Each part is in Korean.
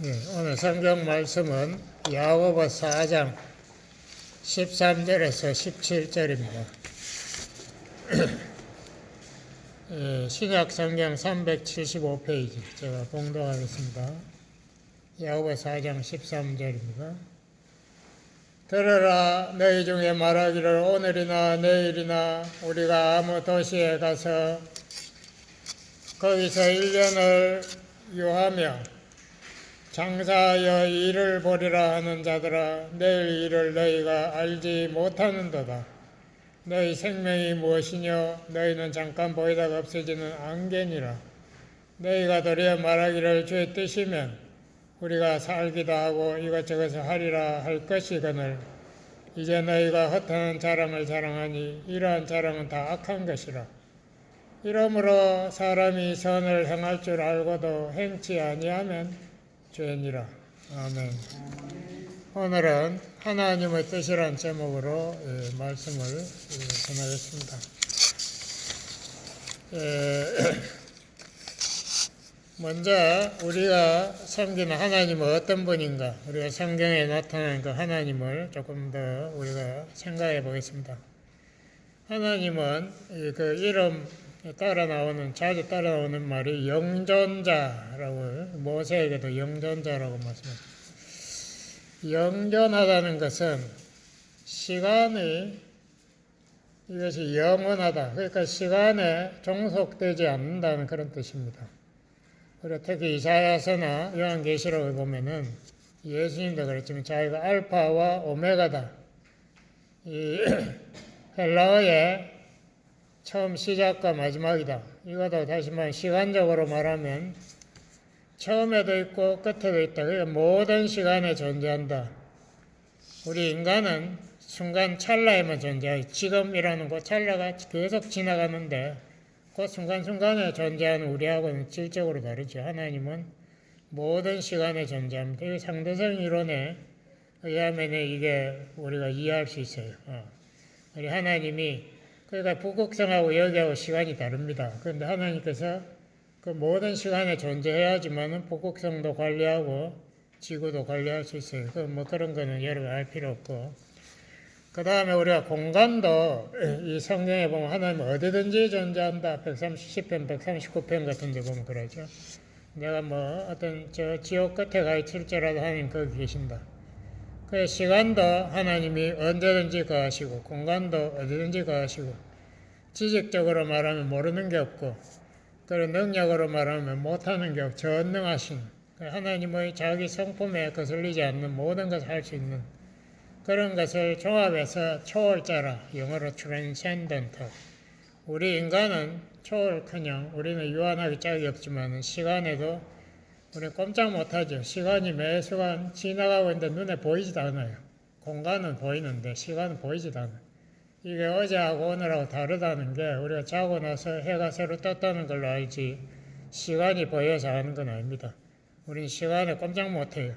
오늘 성경 말씀은 야고보 4장 13절에서 17절입니다. 신약 성경 375페이지 제가 봉독하겠습니다. 야고보 4장 13절입니다. 들으라, 너희 중에 말하기를 오늘이나 내일이나 우리가 아무 도시에 가서 거기서 1년을 유하며 장사하여 일을 벌이라 하는 자들아, 내일 일을 너희가 알지 못하는도다. 너희 생명이 무엇이뇨? 너희는 잠깐 보이다가 없어지는 안개니라. 너희가 도리어 말하기를 주의 뜻이면 우리가 살기도 하고 이것저것을 하리라 할 것이거늘 이제 너희가 허탄한 자랑을 자랑하니 이러한 자랑은 다 악한 것이라. 이러므로 사람이 선을 행할 줄 알고도 행치 아니하면 죄니라. 아멘. 오늘은 하나님의 뜻이란 제목으로 말씀을 전하겠습니다. 먼저 우리가 섬기는 하나님은 어떤 분인가, 우리가 성경에 나타난 그 하나님을 조금 더 우리가 생각해 보겠습니다. 하나님은 그 이름 자주 따라 나오는 말이 영존자라고, 모세에게도 영존자라고 말씀합니다. 영존하다는 것은 이것이 영원하다. 그러니까 시간에 종속되지 않는다는 그런 뜻입니다. 그리고 특히 이사야서나 요한계시록에 보면은 예수님도 그랬지만 자기가 알파와 오메가다. 이 헬라어의 처음 시작과 마지막이다. 이것도 다시 말하면 시간적으로 말하면 처음에도 있고 끝에도 있다. 그러니까 모든 시간에 존재한다. 우리 인간은 순간 찰나에만 존재하지, 지금이라는 그 찰나가 계속 지나가는데 그 순간순간에 존재하는 우리하고는 질적으로 다르죠. 하나님은 모든 시간에 존재합니다. 이 상대성 이론에 의하면 이게 우리가 이해할 수 있어요. 우리 하나님이, 그러니까 북극성하고 여기하고 시간이 다릅니다. 그런데 하나님께서 그 모든 시간에 존재해야지만은 북극성도 관리하고 지구도 관리할 수 있어요. 그런 거는 여러 알 필요 없고. 그 다음에 우리가 공간도 이 성경에 보면 하나님은 어디든지 존재한다. 130편, 139편 같은 데 보면 그러죠. 내가 어떤 지옥 끝에 가 있을지라도 하나님 거기 계신다. 그 시간도 하나님이 언제든지 거하시고 공간도 어디든지 거하시고, 지식적으로 말하면 모르는 게 없고, 그리고 능력으로 말하면 못하는 게 없고 전능하신 하나님의 자기 성품에 거슬리지 않는 모든 것을 할 수 있는 그런 것을 종합해서 초월자라, 영어로 transcendent. 우리 인간은 초월커녕 우리는 유한하기 짝이 없지만 시간에도 우리는 꼼짝 못하죠. 시간이 매 순간 지나가고 있는데 눈에 보이지도 않아요. 공간은 보이는데 시간은 보이지도 않아요. 이게 어제하고 오늘하고 다르다는 게 우리가 자고 나서 해가 새로 떴다는 걸로 알지 시간이 보여서 아는 건 아닙니다. 우리는 시간에 꼼짝 못해요.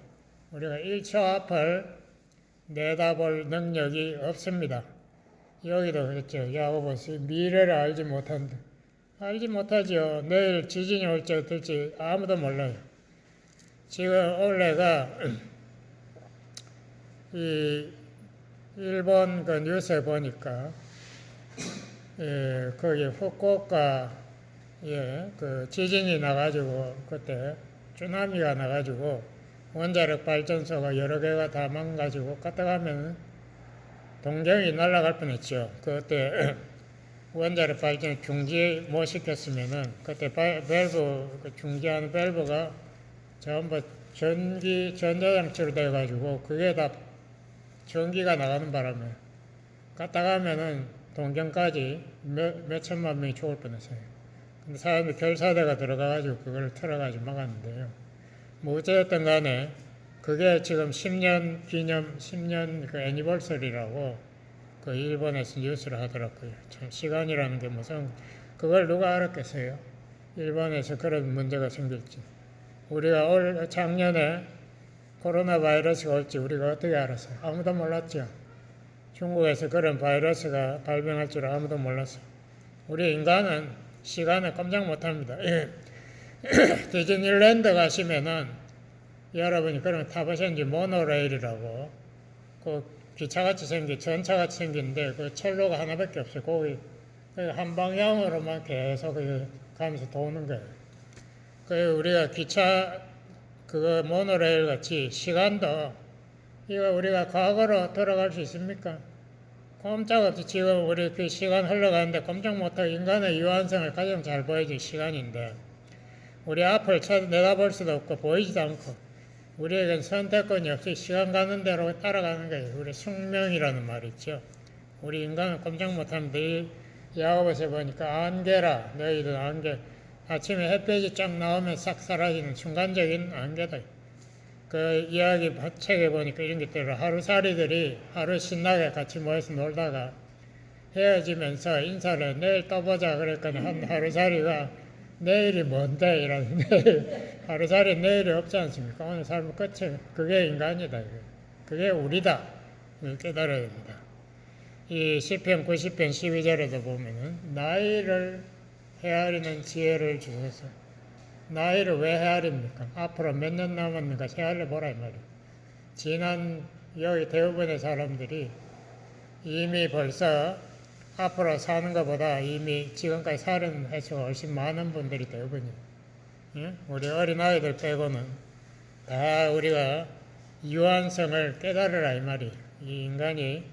우리가 1초 앞을 내다볼 능력이 없습니다. 여기도 그랬죠. 야고보서 미래를 알지 못한다. 알지 못하죠. 내일 지진이 올지 어떨지 아무도 몰라요. 지금 올해가 이 일본 그 뉴스에 보니까 거기 후쿠오카에 그 지진이 나가지고 그때 쓰나미가 나가지고 원자력 발전소가 여러 개가 다 망가지고 갔다 가면 동경이 날아갈 뻔했죠. 그때 원자력 발전 중지 못 시켰으면은 그때 밸브, 그 중지하는 밸브가 전부 전자장치로 돼가지고 그게 다 전기가 나가는 바람에 갔다 가면은 동경까지 몇 천만 명이 죽을 뻔했어요. 근데 사람들이 결사대가 들어가가지고 그걸 틀어가지고 막았는데요. 어쨌든 간에 그게 지금 10년 기념, 10년 그 애니버서리라고 그 일본에서 뉴스를 하더라고요. 참 시간이라는 게 무슨, 그걸 누가 알았겠어요? 일본에서 그런 문제가 생길지. 우리가 작년에 코로나 바이러스가 올지 우리가 어떻게 알았어요? 아무도 몰랐죠. 중국에서 그런 바이러스가 발병할 줄 아무도 몰랐어요. 우리 인간은 시간에 꼼짝 못합니다. 디즈니랜드 가시면은 여러분이 그런 타보셨는지 모노레일이라고 그 기차같이 생긴 전차같이 생긴데 그 철로가 하나밖에 없어요. 거기 한 방향으로만 계속 가면서 도는 거예요. 그 우리가 기차 그거 모노레일 같이 시간도 이거 우리가 과거로 돌아갈 수 있습니까? 꼼짝없이 지금 우리 그 시간 흘러가는데 꼼짝 못하고 인간의 유한성을 가장 잘 보여준 시간인데 우리 앞을 내다볼 수도 없고 보이지도 않고 우리에겐 선택권이 없이 시간 가는 대로 따라가는 거예요. 우리 숙명이라는 말이 있죠. 우리 인간은 꼼짝 못하면 내일 야고보서 보니까 안개라 너희들 안개 아침에 햇볕이 쫙 나오면 싹 사라지는 순간적인 안개다. 그 이야기 책에 보니까 이런 게 있더라고요. 하루살이들이 하루 신나게 같이 모여서 놀다가 헤어지면서 인사를 내일 또 보자 그랬더니 한 하루살이가 내일이 뭔데 이러는 하루살이 내일이 없지 않습니까? 오늘 삶은 끝이 그게 인간이다. 그게 우리다. 이걸 깨달아야 됩니다. 이 시편 90편 12절에도 보면은 나이를 헤아리는 지혜를 주셔서 나이를 왜 헤아립니까? 앞으로 몇 년 남았는가 헤아려 보라 이 말이에요. 지난 여기 대부분의 사람들이 이미 벌써 앞으로 사는 것보다 이미 지금까지 사는 횟수가 훨씬 많은 분들이 대부분이에요. 예? 우리 어린아이들 빼고는 다 우리가 유한성을 깨달으라 이 말이에요. 이 인간이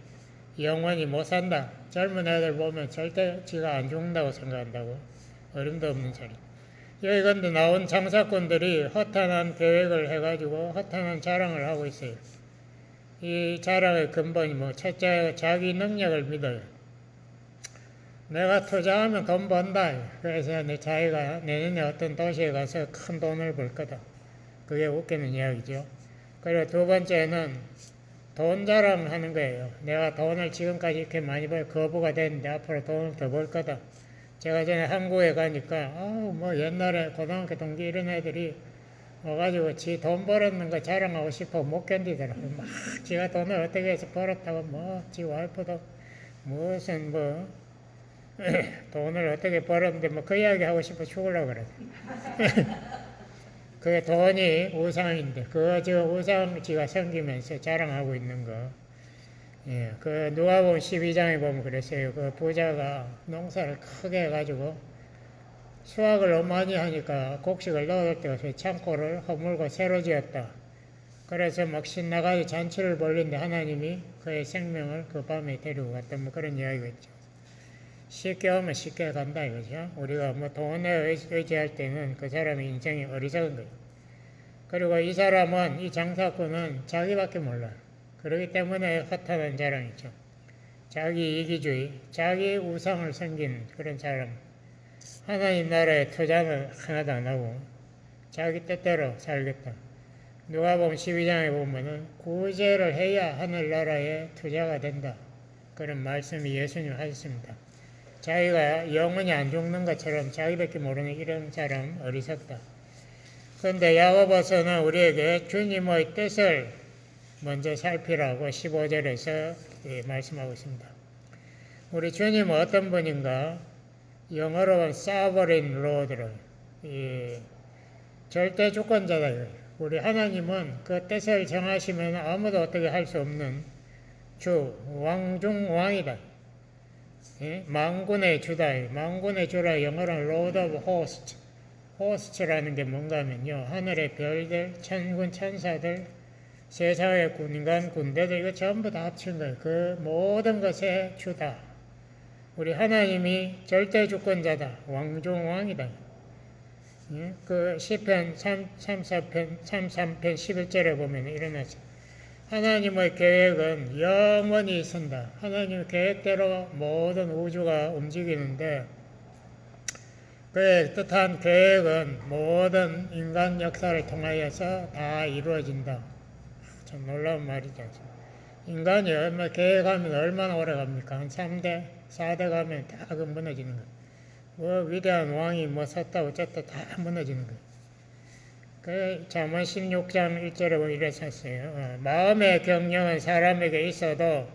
영원히 못 산다. 젊은 애들 보면 절대 지가 안 죽는다고 생각한다고. 어림도 없는 소리. 여기 근데 나온 장사꾼들이 허탄한 계획을 해가지고 허탄한 자랑을 하고 있어요. 이 자랑의 근본이 뭐 첫째 자기 능력을 믿어요. 내가 투자하면 돈 번다. 그래서 내 자기가 내년에 어떤 도시에 가서 큰 돈을 벌 거다. 그게 웃기는 이야기죠. 그리고 두 번째는 돈 자랑하는 거예요. 내가 돈을 지금까지 이렇게 많이 벌 거부가 됐는데 앞으로 돈을 더 벌 거다. 제가 전에 한국에 가니까 뭐 옛날에 고등학교 동기 이런 애들이 와가지고 지 돈 벌었는 거 자랑하고 싶어 못 견디더라고요. 막 지가 돈을 어떻게 해서 벌었다고 뭐 지 와이프도 무슨 뭐 돈을 어떻게 벌었는데 뭐 그 이야기 하고 싶어 죽으려고 그래. 그게 돈이 우상인데 그거 지금 우상지가 생기면서 자랑하고 있는 거. 예, 그 누가복음 12장에 보면 그랬어요. 그 부자가 농사를 크게 해가지고 수확을 너무 많이 하니까 곡식을 넣을 때가 창고를 허물고 새로 지었다. 그래서 막 신나가지고 잔치를 벌리는데 하나님이 그의 생명을 그 밤에 데리고 갔다. 뭐 그런 이야기가 있죠. 쉽게 오면 쉽게 간다 이거죠. 우리가 뭐 돈에 의지할 때는 그 사람의 인생이 어리석은 거예요. 그리고 이 사람은 이 장사꾼은 자기밖에 몰라요. 그렇기 때문에 허탄한 자랑이죠. 자기 이기주의, 자기 우상을 섬기는 그런 사람. 하나님 나라에 투자는 하나도 안 하고 자기 뜻대로 살겠다. 누가복음 12장에 보면은 구제를 해야 하늘나라에 투자가 된다. 그런 말씀이 예수님 하셨습니다. 자기가 영원히 안 죽는 것처럼 자기밖에 모르는 이런 사람 어리석다. 그런데 야고보서는 우리에게 주님의 뜻을 먼저 살피라고 15절에서 말씀하고 있습니다. 우리 주님은 어떤 분인가? 영어로는 Sovereign Lord로 절대 주권자다. 우리 하나님은 그 뜻을 정하시면 아무도 어떻게 할 수 없는 주, 왕중 왕이다. 예? 만군의 주다. 만군의 주라 영어로는 Lord of Hosts. Hosts라는 게 뭔가 하면요. 하늘의 별들, 천군 천사들, 세상의 군관, 군대들 이거 전부 다 합친 거예요. 그 모든 것의 주다. 우리 하나님이 절대 주권자다. 왕중왕이다. 예? 그 시편 33편 11절에 보면 일어나죠. 하나님의 계획은 영원히 선다. 하나님의 계획대로 모든 우주가 움직이는데 그의 뜻한 계획은 모든 인간 역사를 통하여서 다 이루어진다. 참 놀라운 말이죠. 인간이 얼마 계획하면 얼마나 오래 갑니까? 한 3대, 4대 가면 다 무너지는 거예요. 뭐 위대한 왕이 뭐 섰다 어쨌다 다 무너지는 거예요. 그 잠언 16장 1절에 보면 이래서 썼어요. 마음의 경영은 사람에게 있어도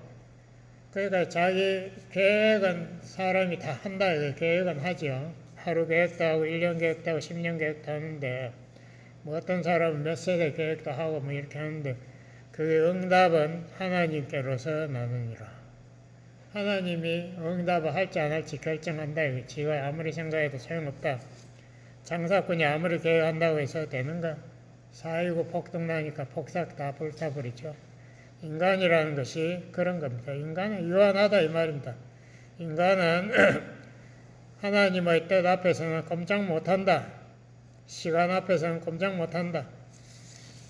그러니까 자기 계획은 사람이 다 한다. 계획은 하죠. 하루 계획도 하고 1년 계획도 하고 10년 계획도 하는데 뭐 어떤 사람은 몇 세대 계획도 하고 뭐 이렇게 하는데 그게 응답은 하나님께로서 나누니라. 하나님이 응답을 할지 안 할지 결정한다. 지가 아무리 생각해도 소용없다. 장사꾼이 아무리 계획한다고 해서 되는가? 4.19 폭동나니까 폭삭 다 불타버리죠. 인간이라는 것이 그런 겁니다. 인간은 유한하다 이 말입니다. 인간은 하나님의 뜻 앞에서는 꼼짝 못한다. 시간 앞에서는 꼼짝 못한다.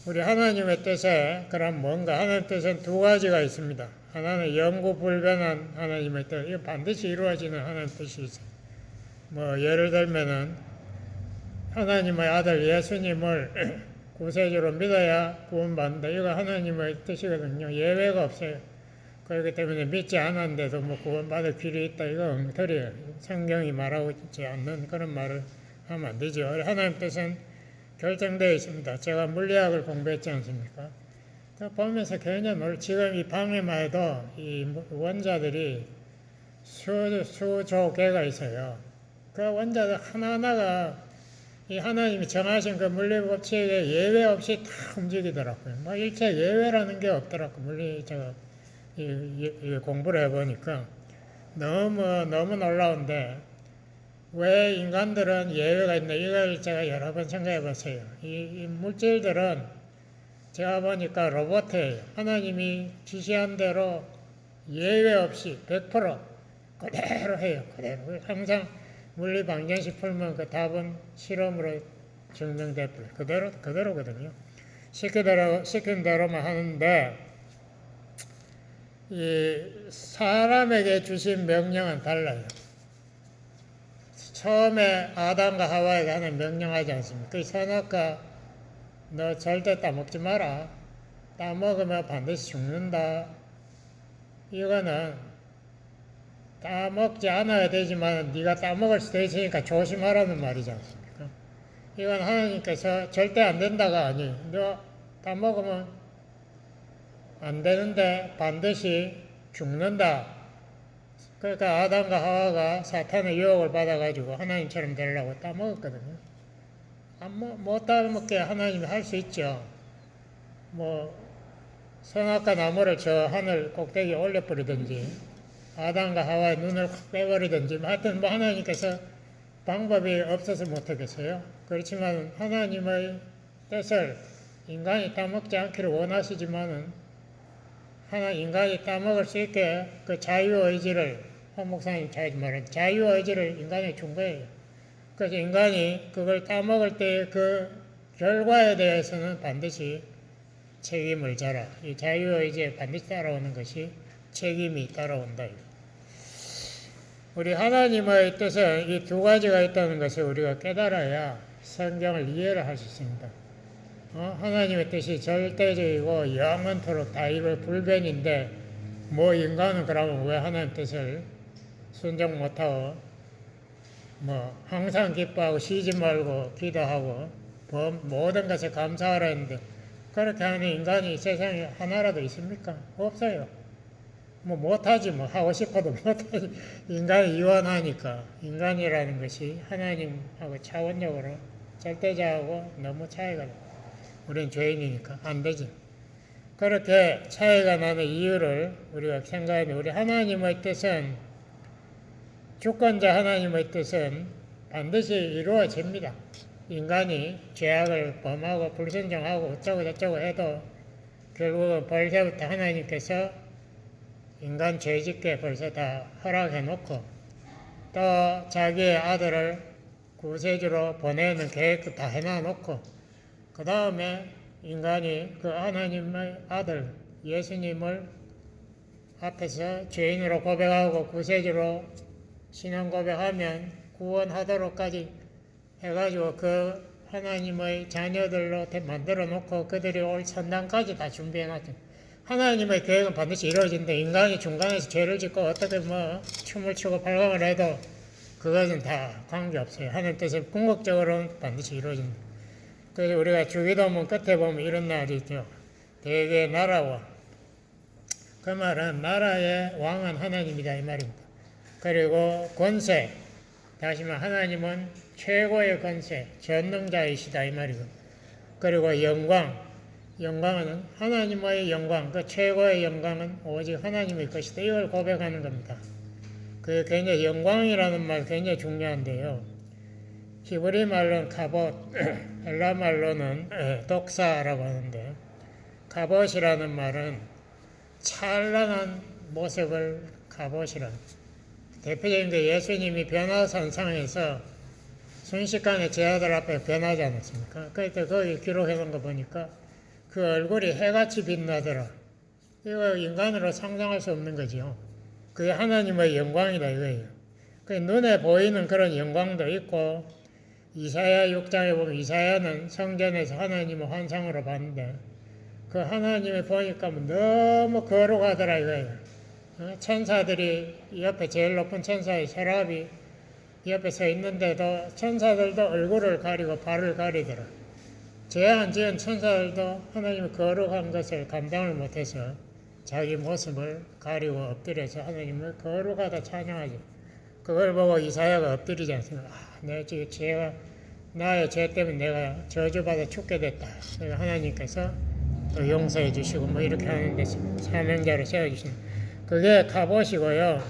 우리 하나님의 뜻에 그럼 뭔가 하나님의 뜻은 두 가지가 있습니다. 하나는 영구불변한 하나님의 뜻, 이거 반드시 이루어지는 하나님의 뜻이 있어요. 뭐 예를 들면은 하나님의 아들 예수님을 구세주로 믿어야 구원받는다. 이거 하나님의 뜻이거든요. 예외가 없어요. 그렇기 때문에 믿지 않았는데도 뭐 구원받을 길이 있다. 이거 엉터리예요. 성경이 말하고 있지 않는 그런 말을 하면 안 되죠. 하나님 뜻은 결정되어 있습니다. 제가 물리학을 공부했지 않습니까? 보면서 개념을 지금 이 방에만 해도 이 원자들이 수조 개가 있어요. 그 원자들 하나하나가 이 하나님이 정하신 그 물리법칙에 예외 없이 다 움직이더라고요. 뭐 일체 예외라는 게 없더라고요. 물리 제가 이 공부를 해보니까 너무 놀라운데 왜 인간들은 예외가 있나 이걸 제가 여러 번 생각해 봤어요. 이 물질들은 제가 보니까 로봇이에요. 하나님이 지시한 대로 예외 없이 100% 그대로 해요. 그대로. 항상 물리 방정식 풀면 그 답은 실험으로 증명돼 버려요. 그대로거든요. 시킨 대로만 하는데 이 사람에게 주신 명령은 달라요. 처음에 아담과 하와에게 하는 명령하지 않습니까? 그 선악과 너 절대 따먹지 마라. 따먹으면 반드시 죽는다. 이거는 따먹지 않아야 되지만 네가 따먹을 수도 있으니까 조심하라는 말이지 않습니까? 이건 하나님께서 절대 안 된다가 아니에요. 너 따먹으면 안 되는데 반드시 죽는다. 그러니까 아담과 하와가 사탄의 유혹을 받아가지고 하나님처럼 되려고 따먹었거든요. 못 따먹게 하나님이 할 수 있죠. 뭐 선악과 나무를 저 하늘 꼭대기에 올려버리든지 아담과 하와의 눈을 확 빼버리든지 하여튼 뭐 하나님께서 방법이 없어서 못하겠어요. 그렇지만 하나님의 뜻을 인간이 따먹지 않기를 원하시지만은 인간이 따먹을 수 있게 그 자유의지를 한 목사님 잘 말한 자유의지를 인간에 준 거예요. 그래서 인간이 그걸 따먹을 때 그 결과에 대해서는 반드시 책임을 져라. 이 자유의지에 반드시 따라오는 것이 책임이 따라온다. 우리 하나님의 뜻은 이 두 가지가 있다는 것을 우리가 깨달아야 성경을 이해를 할 수 있습니다. 하나님의 뜻이 절대적이고 영원토록 다 이룰 불변인데 뭐 인간은 그러면 왜 하나님 뜻을 순종 못하고 뭐 항상 기뻐하고 쉬지 말고 기도하고 모든 것에 감사하라 했는데 그렇게 하는 인간이 세상에 하나라도 있습니까? 없어요. 뭐 못하지 뭐 하고 싶어도 못하지. 인간이 유한하니까 인간이라는 것이 하나님하고 차원적으로 절대자하고 너무 차이가 나요. 우리는 죄인이니까 안 되지. 그렇게 차이가 나는 이유를 우리가 생각하면 우리 하나님의 뜻은 주권자 하나님의 뜻은 반드시 이루어집니다. 인간이 죄악을 범하고 불순종하고 어쩌고 저쩌고 해도 결국은 벌써부터 하나님께서 인간 죄짓게 벌써 다 허락해 놓고 또 자기의 아들을 구세주로 보내는 계획도 다 해놔 놓고 그 다음에 인간이 그 하나님의 아들 예수님을 앞에서 죄인으로 고백하고 구세주로 신앙 고백하면 구원하도록까지 해가지고 그 하나님의 자녀들로 만들어 놓고 그들이 올 선당까지 다 준비해 놨죠. 하나님의 계획은 반드시 이루어진다. 인간이 중간에서 죄를 짓고 어떻게 뭐 춤을 추고 발광을 해도 그것은 다 관계없어요. 하나님 뜻은 궁극적으로는 반드시 이루어진다. 그래서 우리가 주기도문 끝에 보면 이런 말이 있죠. 대개 나라와 그 말은 나라의 왕은 하나님이다 이 말입니다. 그리고 권세 다시 말하면 하나님은 최고의 권세 전능자이시다 이 말이고 그리고 영광은 하나님의 영광, 그 최고의 영광은 오직 하나님의 것이다. 이걸 고백하는 겁니다. 그 굉장히 영광이라는 말 굉장히 중요한데요. 히브리 말로는 카봇, 헬라 말로는 독사라고 하는데, 카봇이라는 말은 찬란한 모습을 카봇이라. 대표적인 게 예수님이 변화산상에서 순식간에 제 아들 앞에 변하지 않았습니까? 그때 거기 기록해 놓은 거 보니까 그 얼굴이 해같이 빛나더라. 이거 인간으로 상상할 수 없는 거지요. 그게 하나님의 영광이다 이거예요. 그 눈에 보이는 그런 영광도 있고, 이사야 6장에 보면 이사야는 성전에서 하나님의 환상으로 봤는데 그 하나님을 보니까 너무 거룩하더라 이거예요. 천사들이 옆에 제일 높은 천사의 세라비 옆에 서 있는데도 천사들도 얼굴을 가리고 발을 가리더라. 죄 안 지은 천사들도 하나님의 거룩한 것을 감당을 못해서 자기 모습을 가리고 엎드려서 하나님을 거룩하다 찬양하죠. 그걸 보고 이사야가 엎드리지 않습니까? 내 지금 죄가 나의 죄 때문에 내가 저주받아 죽게 됐다. 그래서 하나님께서 또 용서해 주시고 뭐 이렇게 하는데 사명자로 세워주시는 그게 카봇이고요.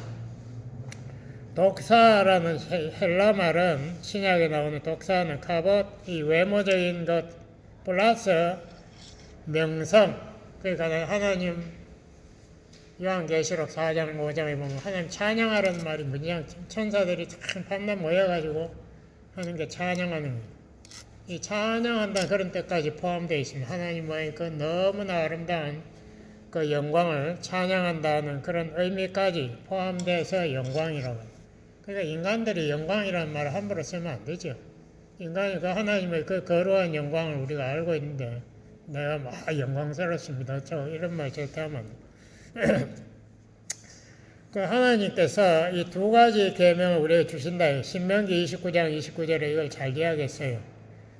독사라는 헬라 말은 신약에 나오는 독사는 카봇 이 외모적인 것 플러스 명성, 그러니까 하나님 요한계시록 4장 5장에 보면 하나님 찬양하라는 말이 뭐냐, 천사들이 참 판단 모여가지고 하는 게 찬양하는 거예요. 이 찬양한다는 그런 뜻까지 포함되어 있습니다. 하나님의 그 너무나 아름다운 그 영광을 찬양한다는 그런 의미까지 포함돼서 영광이라고 해요. 그러니까 인간들이 영광이라는 말을 함부로 쓰면 안 되죠. 인간이 그 하나님의 그 거룩한 영광을 우리가 알고 있는데 내가 막 영광스럽습니다. 저 이런 말 절대 하면 안 돼요. 그 하나님께서 이 두 가지 계명을 우리에게 주신다. 신명기 29장 29절에 이걸 잘 이야기했어요.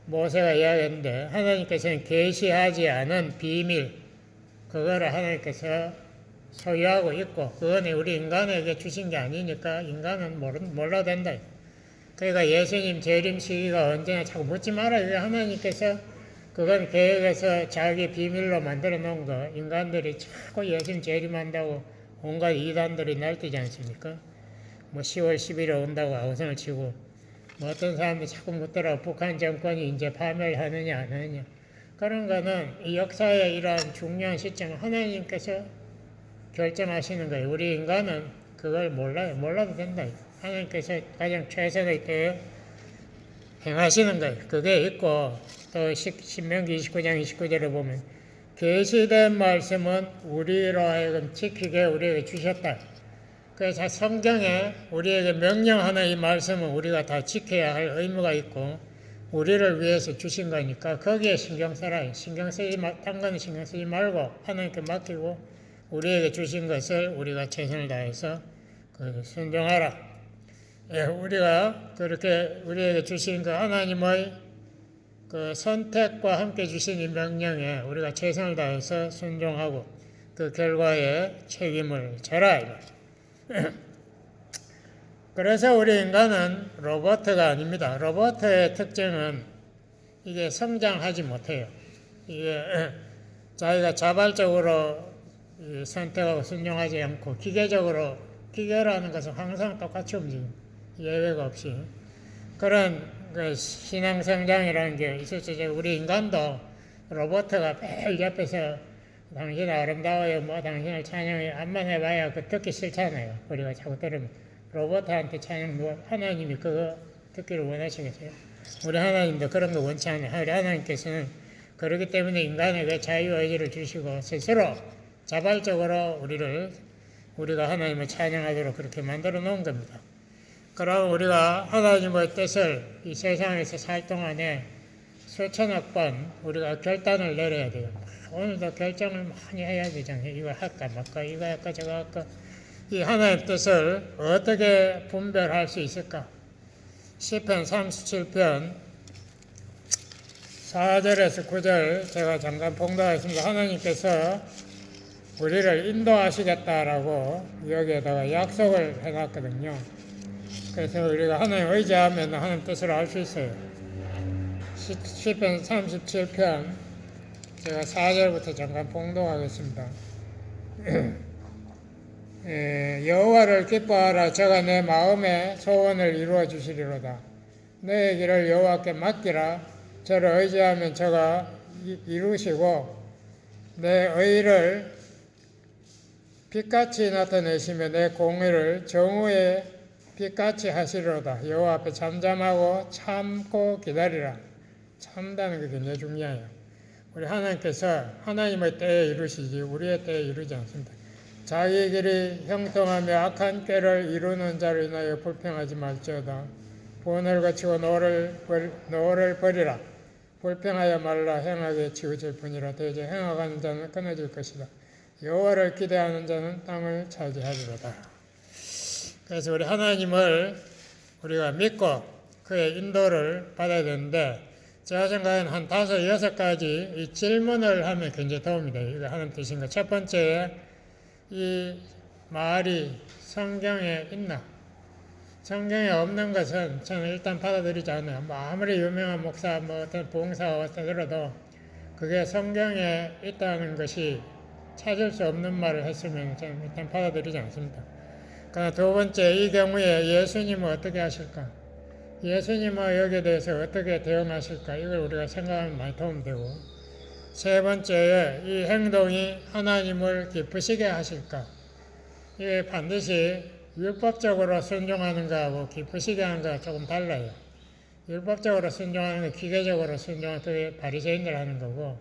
모세가 이야기했는데 하나님께서는 계시하지 않은 비밀 그거를 하나님께서 소유하고 있고 그건 우리 인간에게 주신 게 아니니까 인간은 몰라도 된다. 그러니까 예수님 재림 시기가 언제나 자꾸 묻지 말아요. 하나님께서 그건 계획에서 자기 비밀로 만들어 놓은 거. 인간들이 자꾸 예수님 재림한다고 온갖 이단들이 날뛰지 않습니까? 뭐 10월 10일에 온다고 아우성을 치고 뭐 어떤 사람들이 자꾸 묻더라고. 북한 정권이 이제 파멸하느냐 안 하느냐. 그런 거는 이 역사의 이러한 중요한 시점을 하나님께서 결정하시는 거예요. 우리 인간은 그걸 몰라요. 몰라도 된다. 하나님께서 가장 최선의 때에 행하시는 거예요. 그게 있고 또 신명기 29장 29절에 보면 계시된 말씀은 우리로 하여금 지키게 우리에게 주셨다. 그래서 성경에 우리에게 명령하는 이 말씀은 우리가 다 지켜야 할 의무가 있고 우리를 위해서 주신 거니까 거기에 신경 써라. 딴 거는 신경 쓰지 말고 하나님께 맡기고 우리에게 주신 것을 우리가 최선을 다해서 순종하라. 예, 우리가 그렇게 우리에게 주신 그 하나님의 그 선택과 함께 주신 이 명령에 우리가 최선을 다해서 순종하고 그 결과에 책임을 져라. 그래서 우리 인간은 로봇가 아닙니다. 로봇의 특징은 이게 성장하지 못해요. 이게 자기가 자발적으로 선택하고 순종하지 않고 기계라는 것은 항상 똑같이 움직입니다. 예외가 없이. 그런 그 신앙 성장이라는 게 있었죠. 우리 인간도 로봇가 매일 옆에서 당신 아름다워요, 뭐 당신을 찬양해요. 암만 해봐야 그 듣기 싫잖아요. 우리가 자꾸 들으면. 로봇한테 찬양, 하나님이 그거 듣기를 원하시겠어요? 우리 하나님도 그런 거 원치 않아요. 우리 하나님께서는 그렇기 때문에 인간에게 자유의지를 주시고 스스로 자발적으로 우리가 하나님을 찬양하도록 그렇게 만들어 놓은 겁니다. 그럼 우리가 하나님의 뜻을 이 세상에서 살 동안에 수천억 번 우리가 결단을 내려야 돼요. 오늘도 결정을 많이 해야 되잖아요. 이거 할까 말까, 이거 할까 저거 할까. 이 하나님의 뜻을 어떻게 분별할 수 있을까? 시편 37편 4절에서 9절 제가 잠깐 봉독하겠습니다. 하나님께서 우리를 인도하시겠다라고 여기에다가 약속을 해놨거든요. 그래서 우리가 하나님 의지하면 하나님 뜻을 알 수 있어요. 시편 37편 제가 4절부터 잠깐 봉독하겠습니다. 여호와를 기뻐하라. 저가 내 마음의 소원을 이루어 주시리로다. 너의 길을 여호와께 맡기라. 저를 의지하면 저가 이루시고 내 의를 빛같이 나타내시며 내 공의를 정오의 빛같이 하시리로다. 여호와 앞에 잠잠하고 참고 기다리라. 참다는 게 굉장히 중요해요. 우리 하나님께서 하나님의 때에 이루시지 우리의 때에 이루지 않습니다. 자기 길이 형통하며 악한 꾀를 이루는 자를 인하여 불평하지 말지어다. 본을 거치고 노를 버리라. 불평하여 말라. 행하게 치우칠 뿐이라. 대저 행하가는 자는 끊어질 것이다. 여호와를 기대하는 자는 땅을 차지하리로다. 그래서 우리 하나님을 우리가 믿고 그의 인도를 받아야 되는데, 제가 생각하는 한 5, 6가지 이 질문을 하면 굉장히 도움이 돼요. 이거 하는 뜻인가. 첫 번째, 이 말이 성경에 있나? 성경에 없는 것은 저는 일단 받아들이지 않아요. 아무리 유명한 목사, 어떤 부흥사가 왔다 들어도 그게 성경에 있다는 것이 찾을 수 없는 말을 했으면 저는 일단 받아들이지 않습니다. 그러나 두 번째, 이 경우에 예수님은 어떻게 하실까? 예수님은 여기에 대해서 어떻게 대응하실까? 이걸 우리가 생각하면 많이 도움되고, 세 번째에 이 행동이 하나님을 기쁘시게 하실까? 이게 반드시 율법적으로 순종하는 거하고 기쁘시게 하는 거가 조금 달라요. 율법적으로 순종하는 건 기계적으로 순종하는 그게 바리새인들 하는 거고,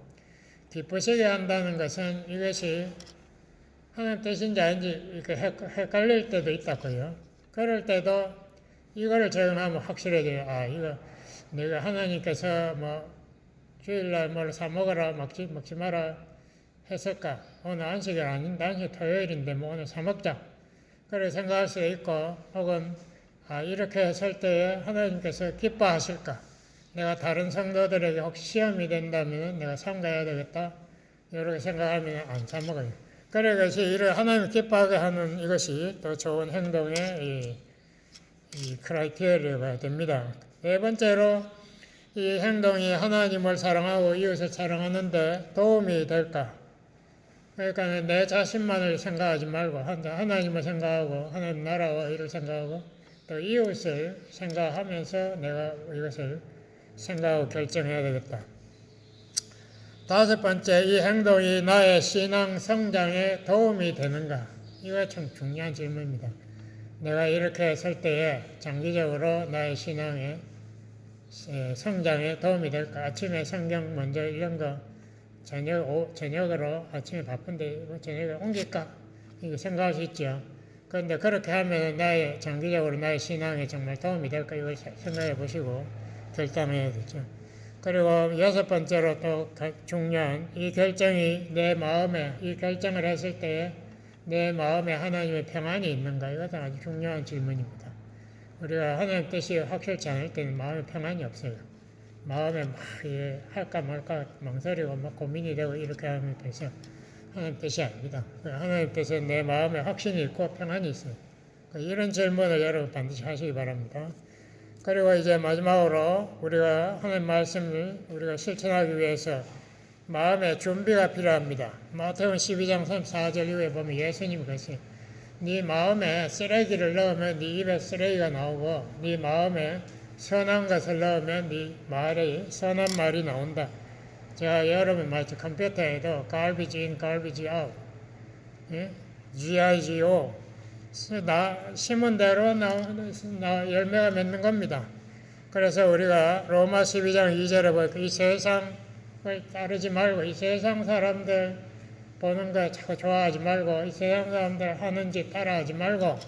기쁘시게 한다는 것은 이것이 하나님 뜻인지 아닌지 이렇게 헷갈릴 때도 있다고요. 그럴 때도 이거를 적용하면 확실해져요. 아, 이거 내가 하나님께서 주일날 뭘 사 먹어라, 먹지 마라 했을까? 오늘 안식일 아닌데, 안식 토요일인데 오늘 사 먹자. 그렇게 생각할 수 있고, 혹은 이렇게 했을 때에 하나님께서 기뻐하실까? 내가 다른 성도들에게 혹시 시험이 된다면 내가 삼가해야 되겠다. 이렇게 생각하면 안 사 먹어요. 그래 것이 이를 하나님 기뻐하게 하는 이것이 더 좋은 행동의 이 크라이테리아가 됩니다. 네 번째로, 이 행동이 하나님을 사랑하고 이웃을 사랑하는데 도움이 될까? 그러니까 내 자신만을 생각하지 말고 하나님을 생각하고 하나님 나라와 이를 생각하고 또 이웃을 생각하면서 내가 이것을 생각하고 결정해야 되겠다. 다섯 번째, 이 행동이 나의 신앙 성장에 도움이 되는가? 이거 참 중요한 질문입니다. 내가 이렇게 했을 때에 장기적으로 나의 신앙의 성장에 도움이 될까? 아침에 성경 먼저 이런 거 저녁으로 아침에 바쁜데 저녁에 옮길까? 이거 생각할 수 있죠. 그런데 그렇게 하면 장기적으로 나의 신앙에 정말 도움이 될까? 이걸 생각해 보시고 결단해야 되죠. 그리고 여섯 번째로 또 중요한 이 결정이 내 마음에 이 결정을 했을 때에 내 마음에 하나님의 평안이 있는가? 이것은 아주 중요한 질문입니다. 우리가 하나님 뜻이 확실치 않을 때는 마음에 평안이 없어요. 마음에 할까 말까 망설이고 고민이 되고 이렇게 하는 뜻은 하나님 뜻이 아닙니다. 하나님 뜻은 내 마음에 확신이 있고 평안이 있어요. 이런 질문을 여러분 반드시 하시기 바랍니다. 그리고 이제 마지막으로 우리가 하나님 말씀을 우리가 실천하기 위해서 마음의 준비가 필요합니다. 마태복음 12장 34절 이후에 보면 예수님이 그랬어요. 네 마음에 쓰레기를 넣으면 네 입에 쓰레기가 나오고 네 마음에 선한 것을 넣으면 네 말에 선한 말이 나온다. 제가 여러분 마치 컴퓨터에도 garbage in, garbage out, GIGO 심은 대로 열매가 맺는 겁니다. 그래서 우리가 로마 12장 2절에 보니까 이 세상을 따르지 말고 이 세상 사람들 보는 거 자꾸 좋아하지 말고 이 세상 사람들 하는 짓 따라하지 말고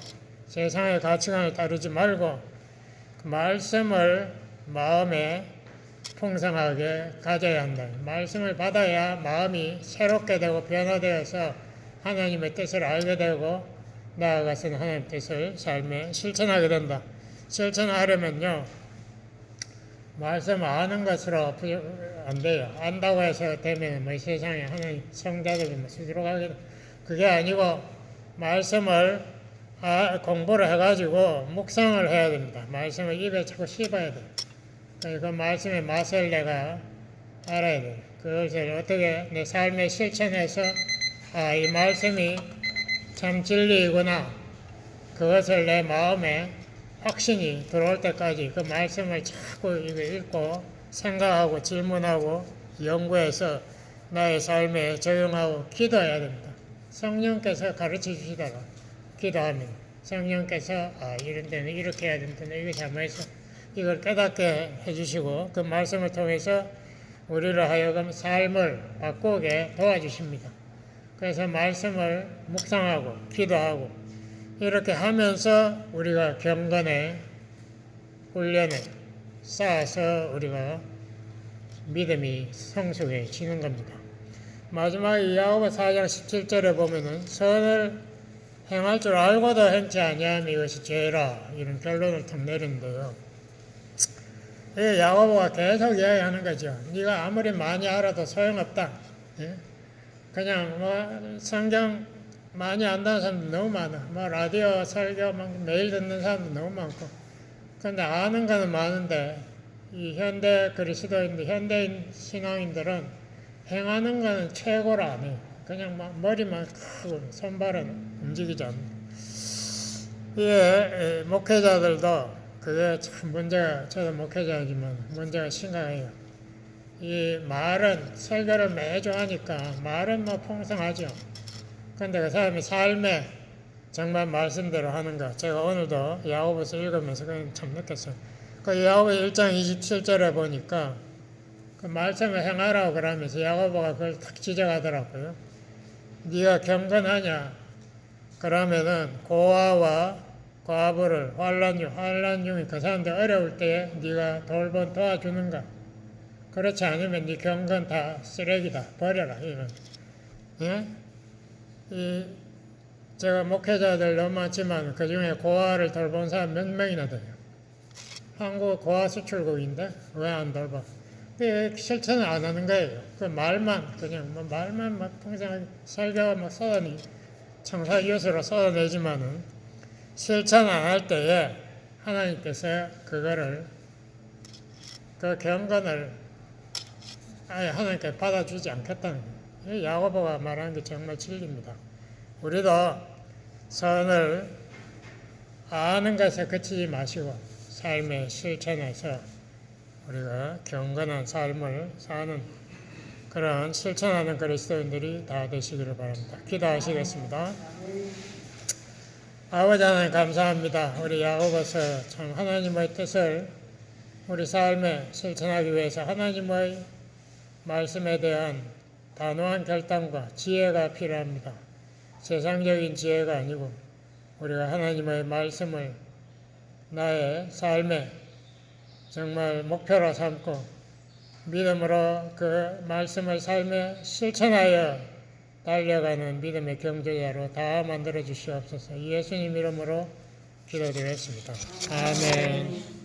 세상의 가치관을 따르지 말고 그 말씀을 마음에 풍성하게 가져야 한다. 말씀을 받아야 마음이 새롭게 되고 변화되어서 하나님의 뜻을 알게 되고 나아가서는 하나님의 뜻을 삶에 실천하게 된다. 실천하려면요, 말씀 아는 것으로 안 돼요. 안다고 해서 되면 세상에 하나님 성자들이 스스로 가게 돼. 그게 아니고 말씀을 공부를 해가지고 묵상을 해야 됩니다. 말씀을 입에 자꾸 씹어야 돼요. 그 말씀의 맛을 내가 알아야 돼. 그것을 어떻게 내 삶에 실천해서 이 말씀이 참 진리이구나. 그것을 내 마음에 확신이 들어올 때까지 그 말씀을 자꾸 읽고 생각하고 질문하고 연구해서 나의 삶에 적용하고 기도해야 됩니다. 성령께서 가르쳐 주시다가 기도하면 성령께서 이런 데는 이렇게 해야 된다. 이거 잘못해서 이걸 깨닫게 해주시고 그 말씀을 통해서 우리를 하여금 삶을 바꾸게 도와주십니다. 그래서 말씀을 묵상하고 기도하고 이렇게 하면서 우리가 경건의 훈련을 쌓아서 우리가 믿음이 성숙해지는 겁니다. 마지막에 야고보 4장 17절에 보면은 선을 행할 줄 알고도 행치 아니함 이것이 죄라 이런 결론을 탁 내리는데요. 야고보가 계속 이야기하는 거죠. 네가 아무리 많이 알아도 소용없다. 그냥 성경 많이 안다는 사람도 너무 많아. 라디오 설교 매일 듣는 사람도 너무 많고. 근데 아는 거는 많은데 이 현대 그리스도인들, 현대인 신앙인들은 행하는 거는 최고라 안 해요. 그냥 머리만 크고 손발은 움직이지 않는다. 이게 목회자들도 그게 참 문제가, 저도 목회자이지만 문제가 심각해요. 이 말은 설교를 매주 하니까 말은 풍성하죠. 근데 그 사람이 삶에 정말 말씀대로 하는가. 제가 오늘도 야고보서 읽으면서 그냥 참 느꼈어요. 그 야고보 1장 27절에 보니까 그 말씀을 행하라고 그러면서 야고보가 그걸 탁 지적하더라고요. 네가 경건하냐? 그러면은 고아와 과부를 환난 중에 그 사람들 어려울 때에 네가 돌본 도와주는가? 그렇지 않으면 네 경건 다 쓰레기다. 버려라. 이런. 예? 제가 목회자들 너무 많지만 그 중에 고아를 돌본 사람 몇 명이나 돼요. 한국 고아 수출국인데 왜 안 돌봐? 실천을 안 하는 거예요. 그 말만 그냥 말만 평생 설교가 쏟아내 청사 이웃으로 쏟아내지만은 실천 안 할 때에 하나님께서 그거를 그 경건을 아예 하나님께 받아주지 않겠다는 거예요. 야고보가 말하는 게 정말 진리입니다. 우리도 선을 아는 것에 그치지 마시고 삶의 실천에서 우리가 경건한 삶을 사는 그런 실천하는 그리스도인들이 다 되시기를 바랍니다. 기도하시겠습니다. 아버지 하나님 감사합니다. 우리 야고보서 참 하나님의 뜻을 우리 삶에 실천하기 위해서 하나님의 말씀에 대한 단호한 결단과 지혜가 필요합니다. 세상적인 지혜가 아니고 우리가 하나님의 말씀을 나의 삶에 정말 목표로 삼고 믿음으로 그 말씀을 삶에 실천하여 달려가는 믿음의 경제자로 다 만들어 주시옵소서. 예수님 이름으로 기도드렸습니다. 아멘.